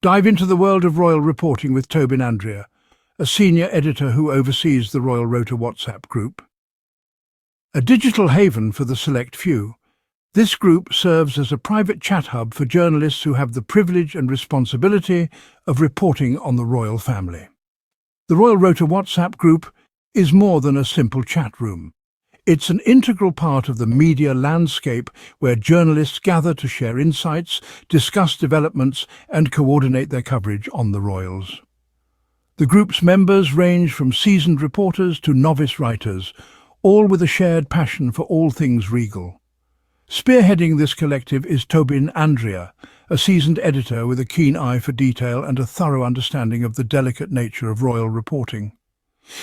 Dive into the world of royal reporting with Tobin Andrea, a senior editor who oversees the Royal Rota WhatsApp group. A digital haven for the select few, this group serves as a private chat hub for journalists who have the privilege and responsibility of reporting on the royal family. The Royal Rota WhatsApp group is more than a simple chat room. It's an integral part of the media landscape where journalists gather to share insights, discuss developments, and coordinate their coverage on the royals. The group's members range from seasoned reporters to novice writers, all with a shared passion for all things regal. Spearheading this collective is Tobin Andrea, a seasoned editor with a keen eye for detail and a thorough understanding of the delicate nature of royal reporting.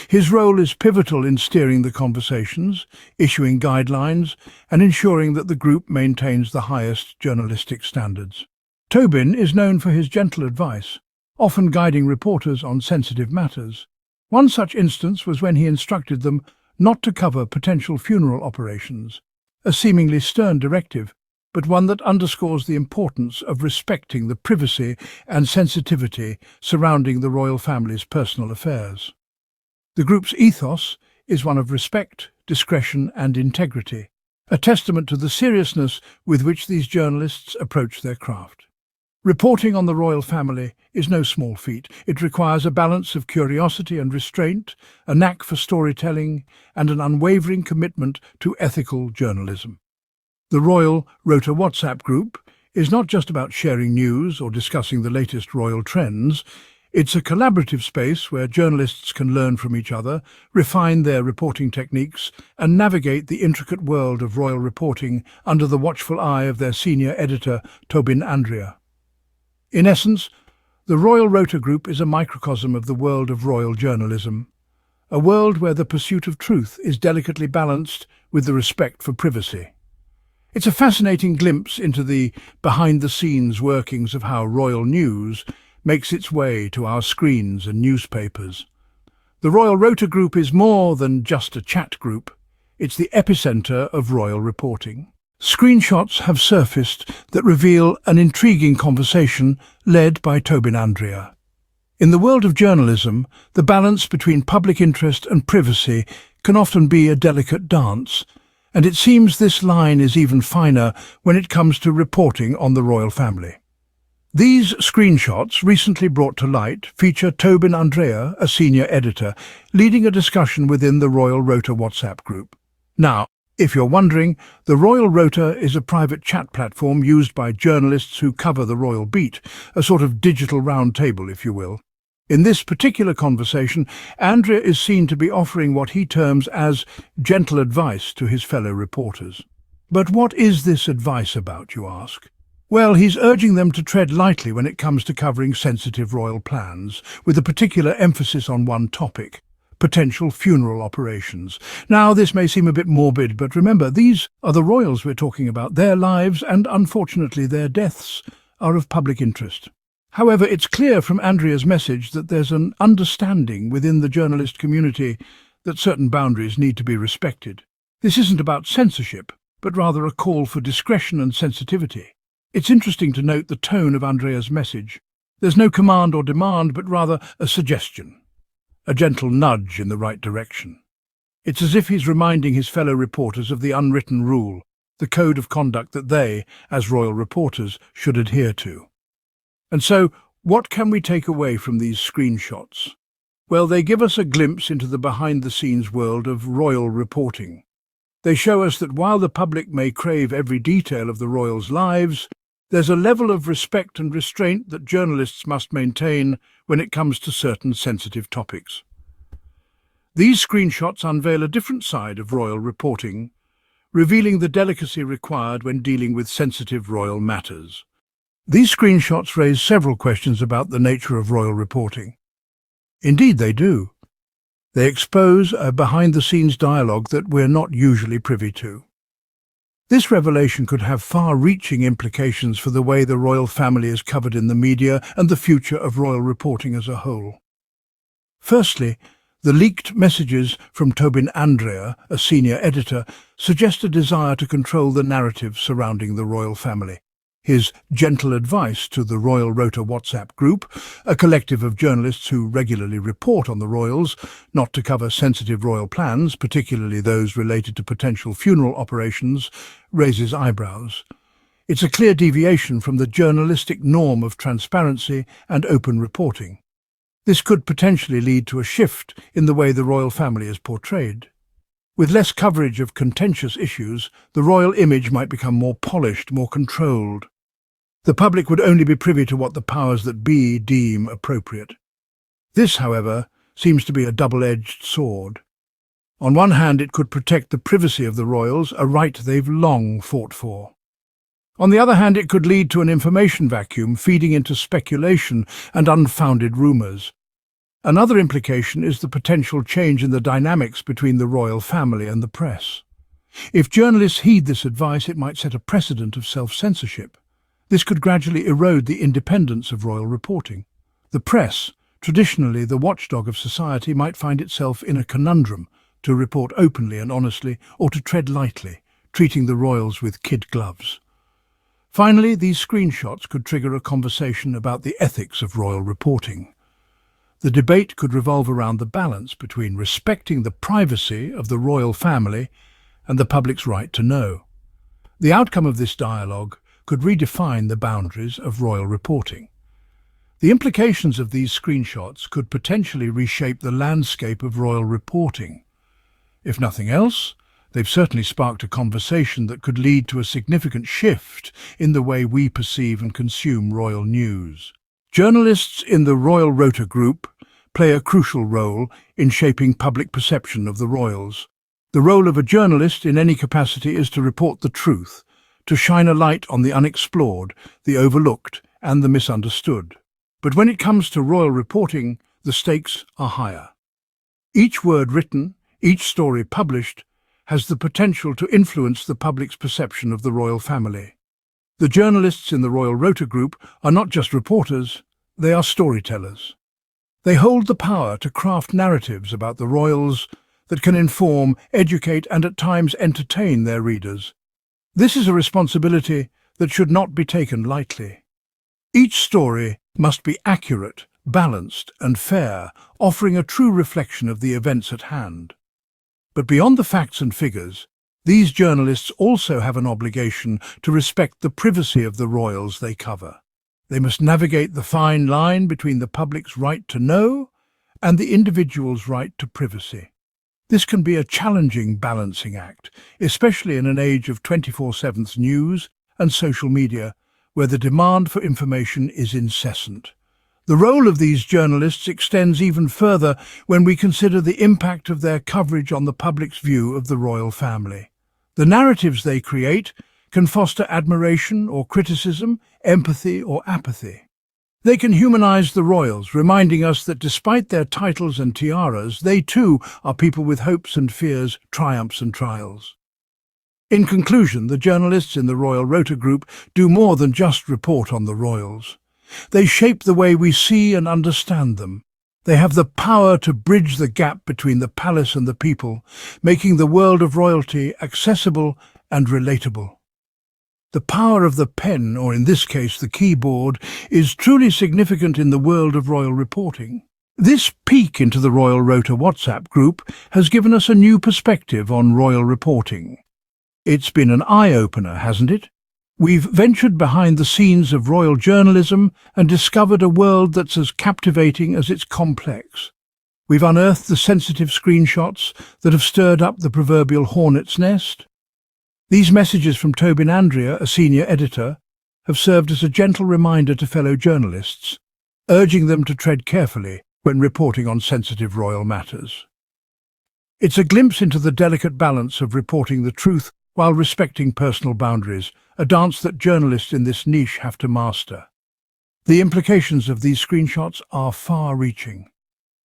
His role is pivotal in steering the conversations, issuing guidelines, and ensuring that the group maintains the highest journalistic standards. Tobin is known for his gentle advice, often guiding reporters on sensitive matters. One such instance was when he instructed them not to cover potential funeral operations, a seemingly stern directive, but one that underscores the importance of respecting the privacy and sensitivity surrounding the royal family's personal affairs. The group's ethos is one of respect, discretion, and integrity, a testament to the seriousness with which these journalists approach their craft. Reporting on the royal family is no small feat. It requires a balance of curiosity and restraint, a knack for storytelling, and an unwavering commitment to ethical journalism. The Royal Rota WhatsApp group is not just about sharing news or discussing the latest royal trends. It's a collaborative space where journalists can learn from each other, refine their reporting techniques, and navigate the intricate world of royal reporting under the watchful eye of their senior editor, Tobin Andrea. In essence, the Royal Rota Group is a microcosm of the world of royal journalism, a world where the pursuit of truth is delicately balanced with the respect for privacy. It's a fascinating glimpse into the behind-the-scenes workings of how royal news makes its way to our screens and newspapers. The Royal Rota Group is more than just a chat group. It's the epicenter of royal reporting. Screenshots have surfaced that reveal an intriguing conversation led by Tobin Andrea. In the world of journalism, the balance between public interest and privacy can often be a delicate dance, and it seems this line is even finer when it comes to reporting on the royal family. These screenshots, recently brought to light, feature Tobin Andrea, a senior editor, leading a discussion within the Royal Rota WhatsApp group. Now, if you're wondering, the Royal Rota is a private chat platform used by journalists who cover the royal beat, a sort of digital round table, if you will. In this particular conversation, Andrea is seen to be offering what he terms as gentle advice to his fellow reporters. But what is this advice about, you ask? Well, he's urging them to tread lightly when it comes to covering sensitive royal plans, with a particular emphasis on one topic: potential funeral operations. Now, this may seem a bit morbid, but remember, these are the royals we're talking about. Their lives, and unfortunately their deaths, are of public interest. However, it's clear from Andrea's message that there's an understanding within the journalist community that certain boundaries need to be respected. This isn't about censorship, but rather a call for discretion and sensitivity. It's interesting to note the tone of Andrea's message. There's no command or demand, but rather a suggestion, a gentle nudge in the right direction. It's as if he's reminding his fellow reporters of the unwritten rule, the code of conduct that they, as royal reporters, should adhere to. And so, what can we take away from these screenshots? Well, they give us a glimpse into the behind-the-scenes world of royal reporting. They show us that while the public may crave every detail of the royals' lives, there's a level of respect and restraint that journalists must maintain when it comes to certain sensitive topics. These screenshots unveil a different side of royal reporting, revealing the delicacy required when dealing with sensitive royal matters. These screenshots raise several questions about the nature of royal reporting. Indeed, they do. They expose a behind-the-scenes dialogue that we're not usually privy to. This revelation could have far-reaching implications for the way the royal family is covered in the media and the future of royal reporting as a whole. Firstly, the leaked messages from Tobin Andrea, a senior editor, suggest a desire to control the narrative surrounding the royal family. His gentle advice to the Royal Rota WhatsApp group, a collective of journalists who regularly report on the royals, not to cover sensitive royal plans, particularly those related to potential funeral operations, raises eyebrows. It's a clear deviation from the journalistic norm of transparency and open reporting. This could potentially lead to a shift in the way the royal family is portrayed. With less coverage of contentious issues, the royal image might become more polished, more controlled. The public would only be privy to what the powers that be deem appropriate. This, however, seems to be a double-edged sword. On one hand, it could protect the privacy of the royals, a right they've long fought for. On the other hand, it could lead to an information vacuum feeding into speculation and unfounded rumours. Another implication is the potential change in the dynamics between the royal family and the press. If journalists heed this advice, it might set a precedent of self-censorship. This could gradually erode the independence of royal reporting. The press, traditionally the watchdog of society, might find itself in a conundrum to report openly and honestly or to tread lightly, treating the royals with kid gloves. Finally, these screenshots could trigger a conversation about the ethics of royal reporting. The debate could revolve around the balance between respecting the privacy of the royal family and the public's right to know. The outcome of this dialogue could redefine the boundaries of royal reporting. The implications of these screenshots could potentially reshape the landscape of royal reporting. If nothing else, they've certainly sparked a conversation that could lead to a significant shift in the way we perceive and consume royal news. Journalists in the Royal Rota group play a crucial role in shaping public perception of the royals. The role of a journalist in any capacity is to report the truth, to shine a light on the unexplored, the overlooked, and the misunderstood. But when it comes to royal reporting, the stakes are higher. Each word written, each story published, has the potential to influence the public's perception of the royal family. The journalists in the Royal Rota group are not just reporters, they are storytellers. They hold the power to craft narratives about the royals that can inform, educate, and at times entertain their readers. This is a responsibility that should not be taken lightly. Each story must be accurate, balanced, and fair, offering a true reflection of the events at hand. But beyond the facts and figures, these journalists also have an obligation to respect the privacy of the royals they cover. They must navigate the fine line between the public's right to know and the individual's right to privacy. This can be a challenging balancing act, especially in an age of 24/7 news and social media, where the demand for information is incessant. The role of these journalists extends even further when we consider the impact of their coverage on the public's view of the royal family. The narratives they create can foster admiration or criticism, empathy or apathy. They can humanize the royals, reminding us that despite their titles and tiaras, they too are people with hopes and fears, triumphs and trials. In conclusion, the journalists in the Royal Rota group do more than just report on the royals. They shape the way we see and understand them. They have the power to bridge the gap between the palace and the people, making the world of royalty accessible and relatable. The power of the pen, or in this case the keyboard, is truly significant in the world of royal reporting. This peek into the Royal Rota WhatsApp group has given us a new perspective on royal reporting. It's been an eye-opener, hasn't it? We've ventured behind the scenes of royal journalism and discovered a world that's as captivating as it's complex. We've unearthed the sensitive screenshots that have stirred up the proverbial hornet's nest. These messages from Tobin Andrea, a senior editor, have served as a gentle reminder to fellow journalists, urging them to tread carefully when reporting on sensitive royal matters. It's a glimpse into the delicate balance of reporting the truth while respecting personal boundaries, a dance that journalists in this niche have to master. The implications of these screenshots are far-reaching.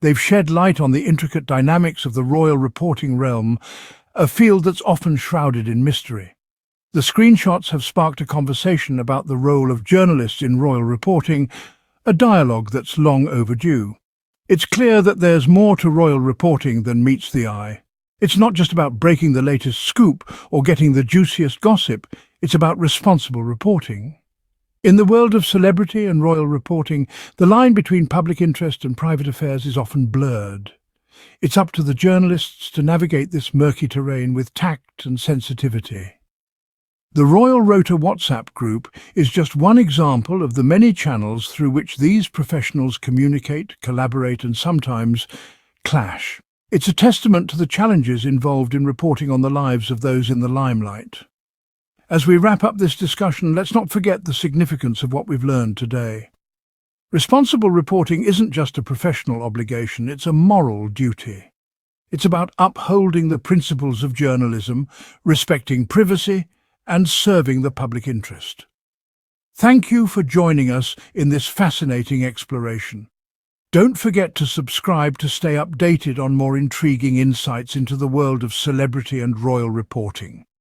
They've shed light on the intricate dynamics of the royal reporting realm, a field that's often shrouded in mystery. The screenshots have sparked a conversation about the role of journalists in royal reporting, a dialogue that's long overdue. It's clear that there's more to royal reporting than meets the eye. It's not just about breaking the latest scoop or getting the juiciest gossip, it's about responsible reporting. In the world of celebrity and royal reporting, the line between public interest and private affairs is often blurred. It's up to the journalists to navigate this murky terrain with tact and sensitivity. The Royal Rota WhatsApp group is just one example of the many channels through which these professionals communicate, collaborate, and sometimes clash. It's a testament to the challenges involved in reporting on the lives of those in the limelight. As we wrap up this discussion, let's not forget the significance of what we've learned today. Responsible reporting isn't just a professional obligation, it's a moral duty. It's about upholding the principles of journalism, respecting privacy, and serving the public interest. Thank you for joining us in this fascinating exploration. Don't forget to subscribe to stay updated on more intriguing insights into the world of celebrity and royal reporting.